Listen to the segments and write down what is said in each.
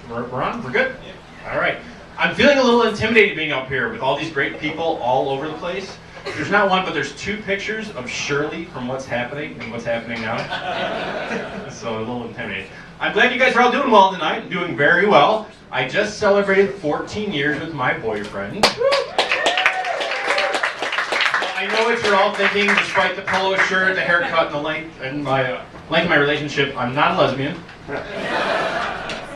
We're on? We're good? All right. I'm feeling a little intimidated being up here with all these great people all over the place. There's not one, but there's two pictures of Shirley from What's Happening and What's Happening Now. So a little intimidated. I'm glad you guys are all doing well tonight, doing very well. I just celebrated 14 years with my boyfriend. I know what you're all thinking, despite the polo shirt, the haircut, and the length of my relationship, I'm not a lesbian.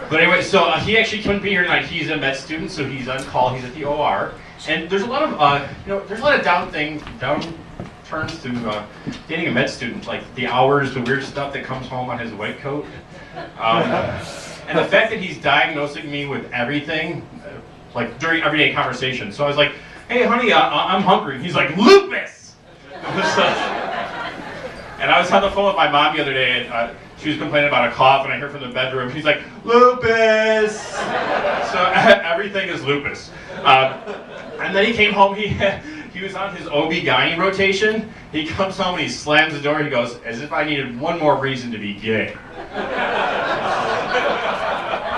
But anyway, so he actually couldn't be here tonight. He's a med student, so he's on call. He's at the OR, and there's a lot of there's a lot of down turns to dating a med student, like the hours, the weird stuff that comes home on his white coat, and the fact that he's diagnosing me with everything, like during everyday conversation. So I was like, "Hey, honey, I'm hungry." He's like, "Lupus." And I was on the phone with my mom the other day, and she was complaining about a cough, and I heard from the bedroom, she's like, "Lupus!" So everything is lupus. And then he came home, he was on his OB-GYN rotation. He comes home and he slams the door, he goes, "As if I needed one more reason to be gay."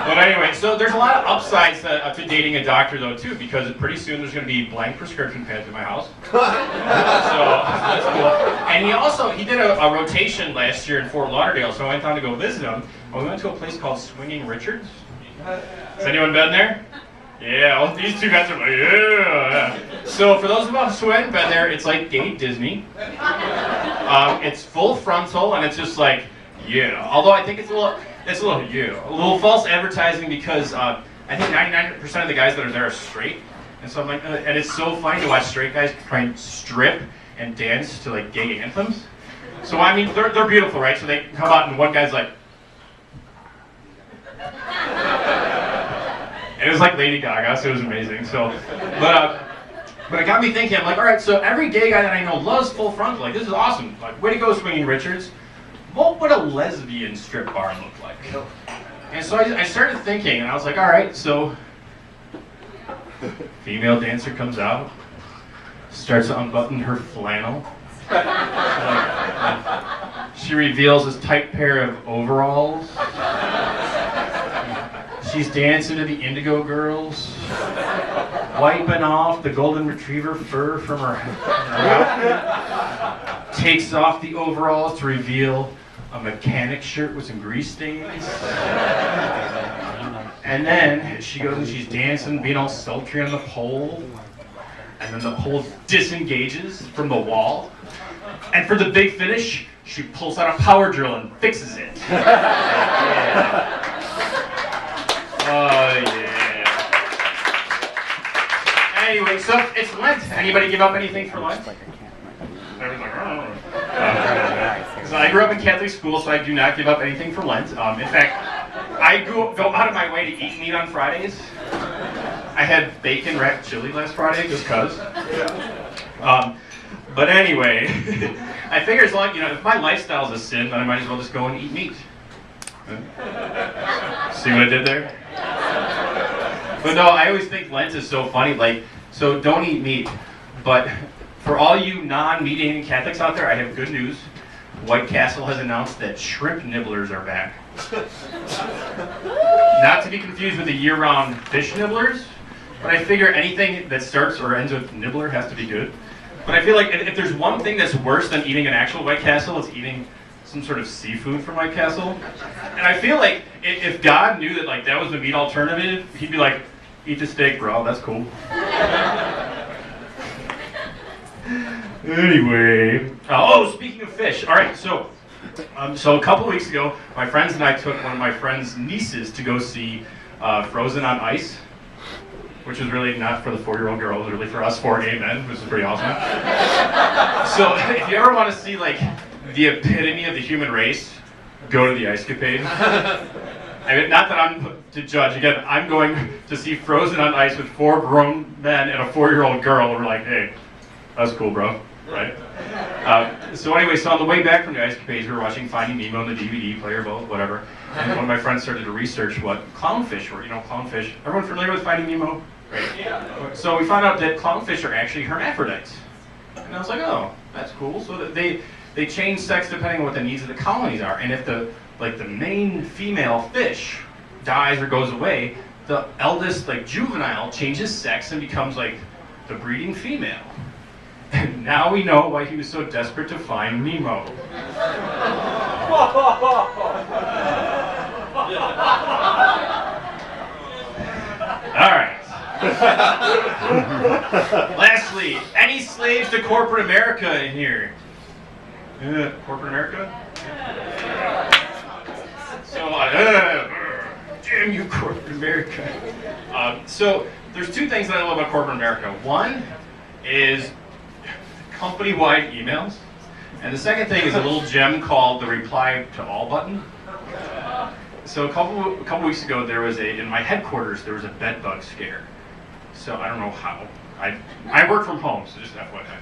But anyway, so there's a lot of upsides to dating a doctor though too, because pretty soon there's going to be blank prescription pads in my house. So that's cool. And he did a rotation last year in Fort Lauderdale, so I went down to go visit him. And we went to a place called Swinging Richards. Has anyone been there? Yeah, well, these two guys are like, yeah. So for those of us who haven't been there, it's like gay Disney. It's full frontal, and it's just like, yeah. Although I think it's a little false advertising, because I think 99% of the guys that are there are straight, and so I'm like, and it's so funny to watch straight guys try and strip and dance to like gay anthems. So I mean, they're beautiful, right? So they come out and one guy's like, and it was like Lady Gaga, so it was amazing. So, but it got me thinking. I'm like, all right, so every gay guy that I know loves full frontal. Like, this is awesome. Like, way to go, Swinging Richards. What would a lesbian strip bar look like? And so I started thinking, and I was like, all right, so female dancer comes out, starts to unbutton her flannel. She reveals this tight pair of overalls. She's dancing to the Indigo Girls, wiping off the golden retriever fur from her outfit, takes off the overalls to reveal a mechanic shirt with some grease stains. And then she goes and she's dancing, being all sultry on the pole. And then the pole disengages from the wall. And for the big finish, she pulls out a power drill and fixes it. Yeah. Oh, yeah. Anyway, so it's Lent. Anybody give up anything for Lent? Everyone's like, oh. So I grew up in Catholic school, so I do not give up anything for Lent. In fact, I go out of my way to eat meat on Fridays. I had bacon wrapped chili last Friday, just cause. But anyway, I figure as long, if my lifestyle is a sin, then I might as well just go and eat meat. See what I did there? But no, I always think Lent is so funny. Like, so don't eat meat. But for all you non-meat eating Catholics out there, I have good news. White Castle has announced that shrimp nibblers are back. Not to be confused with the year-round fish nibblers, but I figure anything that starts or ends with nibbler has to be good. But I feel like if there's one thing that's worse than eating an actual White Castle, it's eating some sort of seafood from White Castle. And I feel like if God knew that like that was the meat alternative, he'd be like, "Eat the steak, bro. That's cool." Anyway, speaking of fish, all right. So a couple weeks ago, my friends and I took one of my friend's nieces to go see Frozen on Ice, which was really not for the 4-year-old girl, it was really for us 4 gay men, which is pretty awesome. So if you ever want to see like the epitome of the human race, go to the Ice Capade. I mean, not that I'm to judge. Again, I'm going to see Frozen on Ice with 4 grown men and a 4-year-old girl. And we're like, hey, that's cool, bro, right? So anyway, so on the way back from the Ice Capades, we were watching Finding Nemo on the DVD player, both, whatever. And one of my friends started to research what clownfish were. Clownfish. Everyone familiar with Finding Nemo? Right. Yeah. So we found out that clownfish are actually hermaphrodites. And I was like, oh, that's cool. So that they change sex depending on what the needs of the colonies are. And if the main female fish dies or goes away, the eldest, like, juvenile changes sex and becomes, like, the breeding female. And now we know why he was so desperate to find Nemo. All right. Lastly, any slaves to corporate America in here? Corporate America? So, damn you, corporate America. So, there's two things that I love about corporate America. One is company-wide emails, and the second thing is a little gem called the reply to all button. So a couple weeks ago, in my headquarters, there was a bed bug scare. So I don't know how. I work from home, so just FYI.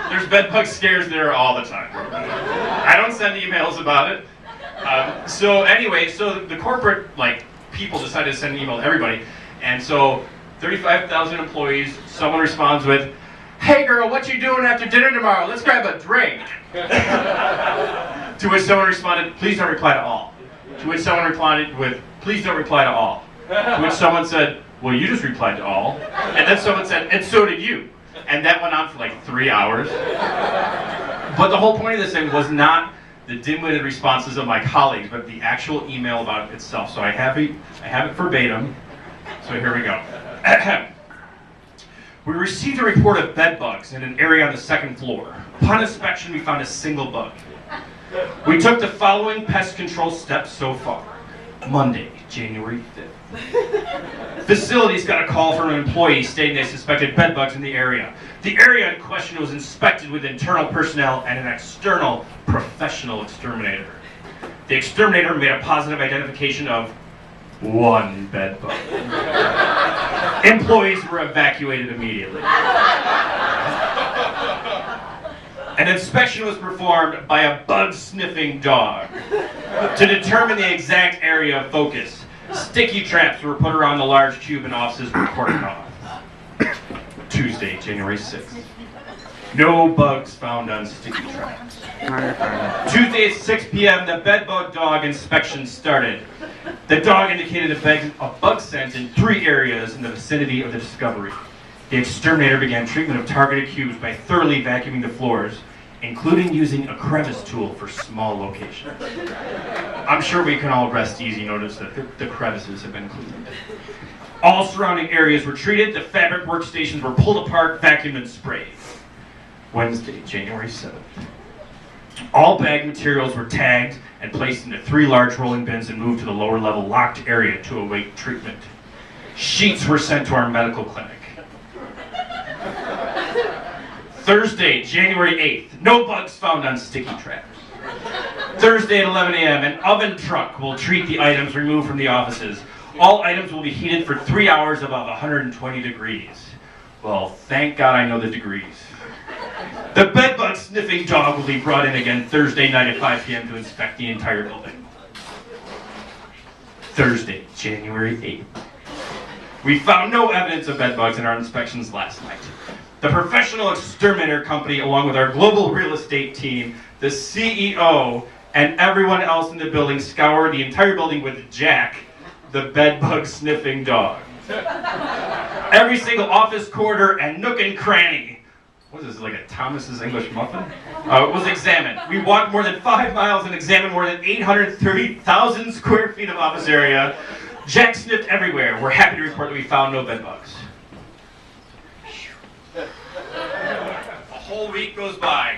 There's bed bug scares there all the time. I don't send emails about it. So the corporate people decided to send an email to everybody, and so 35,000 employees. Someone responds with, "Hey girl, what you doing after dinner tomorrow? Let's grab a drink." To which someone responded, "Please don't reply to all." To which someone responded with, "Please don't reply to all." To which someone said, "Well, you just replied to all." And then someone said, "And so did you." And that went on for like 3 hours. But the whole point of this thing was not the dim-witted responses of my colleagues, but the actual email about it itself. So I have it verbatim. So here we go. We received a report of bed bugs in an area on the second floor. Upon inspection, we found a single bug. We took the following pest control steps so far. Monday, January 5th. Facilities got a call from an employee stating they suspected bed bugs in the area. The area in question was inspected with internal personnel and an external professional exterminator. The exterminator made a positive identification of 1 bed bug. Employees were evacuated immediately. An inspection was performed by a bug-sniffing dog to determine the exact area of focus. Sticky traps were put around the large cube and offices were cordoned off. Tuesday, January 6th. No bugs found on sticky traps. Tuesday at 6 p.m., the bedbug dog inspection started. The dog indicated a bug scent in 3 areas in the vicinity of the discovery. The exterminator began treatment of targeted cubes by thoroughly vacuuming the floors, including using a crevice tool for small locations. I'm sure we can all rest easy notice that the crevices have been cleaned. All surrounding areas were treated, the fabric workstations were pulled apart, vacuumed, and sprayed. Wednesday, January 7th. All bag materials were tagged and placed into 3 large rolling bins and moved to the lower level locked area to await treatment. Sheets were sent to our medical clinic. Thursday, January 8th. No bugs found on sticky traps. Thursday at 11 a.m., an oven truck will treat the items removed from the offices. All items will be heated for 3 hours above 120 degrees. Well, thank God I know the degrees. The bedbug sniffing dog will be brought in again Thursday night at 5 p.m. to inspect the entire building. Thursday, January 8th. We found no evidence of bedbugs in our inspections last night. The professional exterminator company, along with our global real estate team, the CEO, and everyone else in the building scoured the entire building with Jack, the bedbug sniffing dog. Every single office corridor and nook and cranny, what is this, like a Thomas's English muffin? Was examined. We walked more than 5 miles and examined more than 830,000 square feet of office area. Jack sniffed everywhere. We're happy to report that we found no bed bugs. A whole week goes by.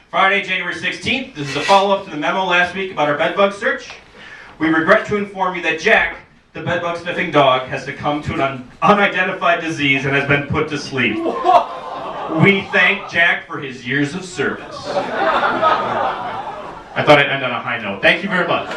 Friday, January 16th. This is a follow-up to the memo last week about our bed bug search. We regret to inform you that Jack, the bed bug sniffing dog, has succumbed to an unidentified disease and has been put to sleep. We thank Jack for his years of service. I thought I'd end on a high note. Thank you very much.